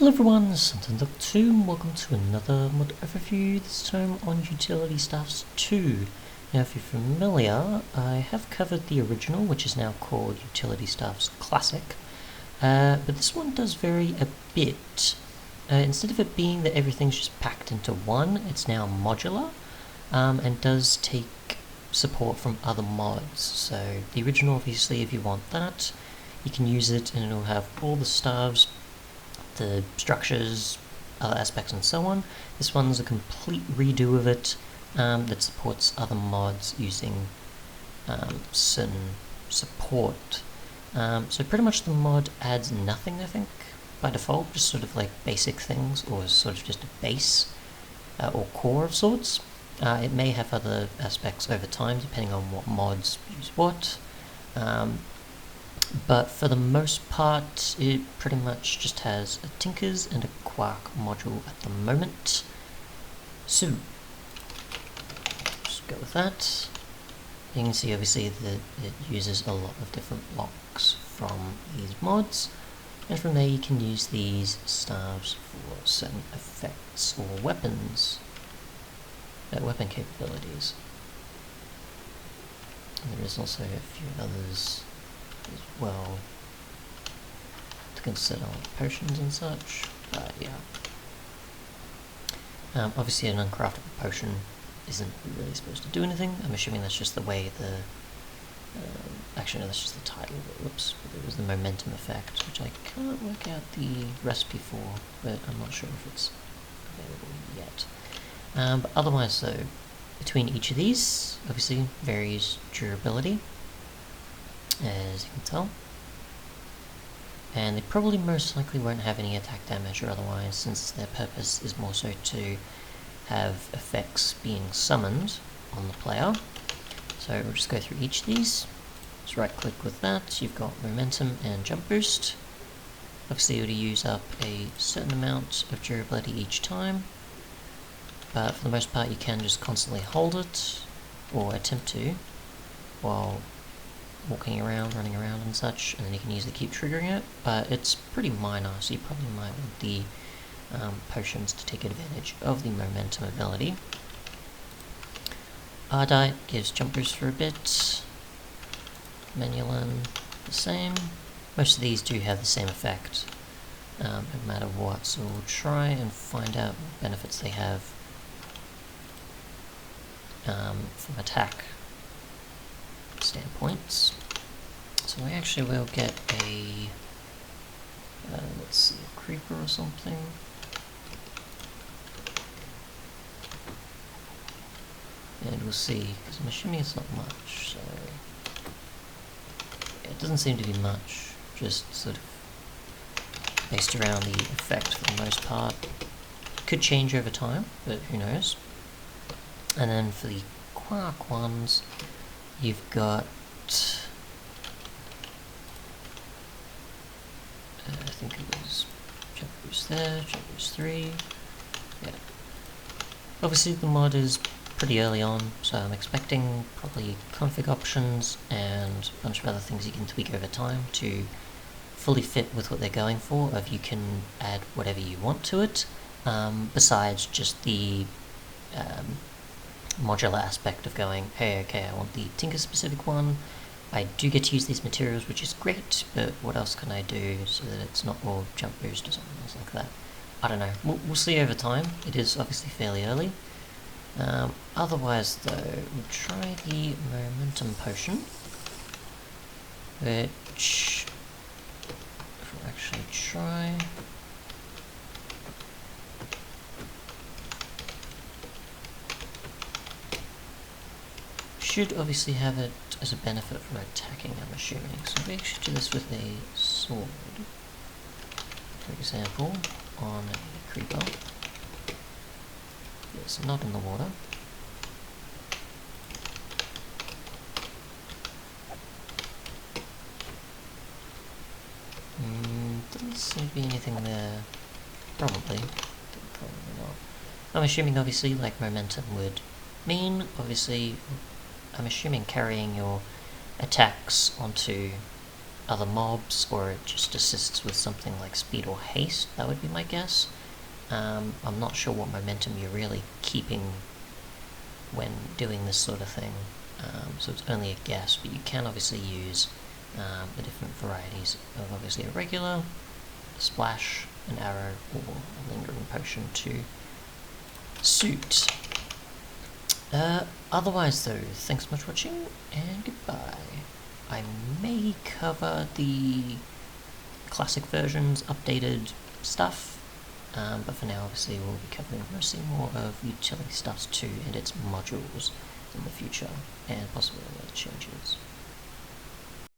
Hello everyone, this is Dr. and welcome to another mod overview, this time on Utility Staffs 2. Now if you're familiar, I have covered the original, which is now called Utility Staffs Classic, but this one does vary a bit. Instead of it being that everything's just packed into one, it's now modular, and does take support from other mods. So the original, obviously, if you want that, you can use it and it'll have all the staffs, the structures, other aspects and so on. This one's a complete redo of it that supports other mods using certain support. So pretty much the mod adds nothing, I think, by default, just sort of like basic things, or sort of just a base or core of sorts. It may have other aspects over time depending on what mods use what. But for the most part, it pretty much just has a Tinkers and a Quark module at the moment. So, just go with that. You can see obviously that it uses a lot of different blocks from these mods, and from there you can use these staves for certain effects or weapons, weapon capabilities. And there is also a few others as well to consider, like potions and such, but yeah. Obviously an uncraftable potion isn't really supposed to do anything. I'm assuming that's just the way the actually no, that's just the title. Whoops, it was the momentum effect, which I can't work out the recipe for, but I'm not sure if it's available yet. But otherwise though, between each of these obviously varies durability, as you can tell, and they probably most likely won't have any attack damage or otherwise, since their purpose is more so to have effects being summoned on the player. So we'll just go through each of these. Just right click with that, you've got momentum and jump boost. Obviously you'll use up a certain amount of durability each time, but for the most part you can just constantly hold it, or attempt to, while walking around, running around and such, and then you can easily keep triggering it, but it's pretty minor, so you probably might want the potions to take advantage of the momentum ability. Ardite gives jump boost for a bit, Manulan the same. Most of these do have the same effect, no matter what, so we'll try and find out what benefits they have from attack standpoints. So we actually will get a let's see, a creeper or something. And we'll see, because I'm assuming it's not much, so yeah, it doesn't seem to be much, just sort of based around the effect for the most part. Could change over time, but who knows. And then for the Quark ones, you've got I think it was jump boost there, jump boost 3, yeah. Obviously the mod is pretty early on, so I'm expecting probably config options and a bunch of other things you can tweak over time to fully fit with what they're going for, of you can add whatever you want to it, besides just the modular aspect of going, hey, okay, I want the Tinker specific one. I do get to use these materials, which is great, but what else can I do so that it's not all jump boost or something else like that? I don't know. We'll see over time. It is obviously fairly early. Otherwise, though, we'll try the momentum potion, which, if we'll actually try, should obviously have it as a benefit from attacking, I'm assuming. So we actually do this with a sword, for example, on a creeper. It's not in the water. Doesn't seem to be anything there. Probably not. I'm assuming obviously like momentum would mean, obviously, I'm assuming carrying your attacks onto other mobs, or it just assists with something like speed or haste. That would be my guess. I'm not sure what momentum you're really keeping when doing this sort of thing, so it's only a guess, but you can obviously use the different varieties of obviously a regular, a splash, an arrow, or a lingering potion to suit. Otherwise though, thanks so much for watching, and goodbye. I may cover the classic versions, updated stuff, but for now obviously we'll be covering mostly more of Utility Stuffs 2 and its modules in the future, and possibly other changes.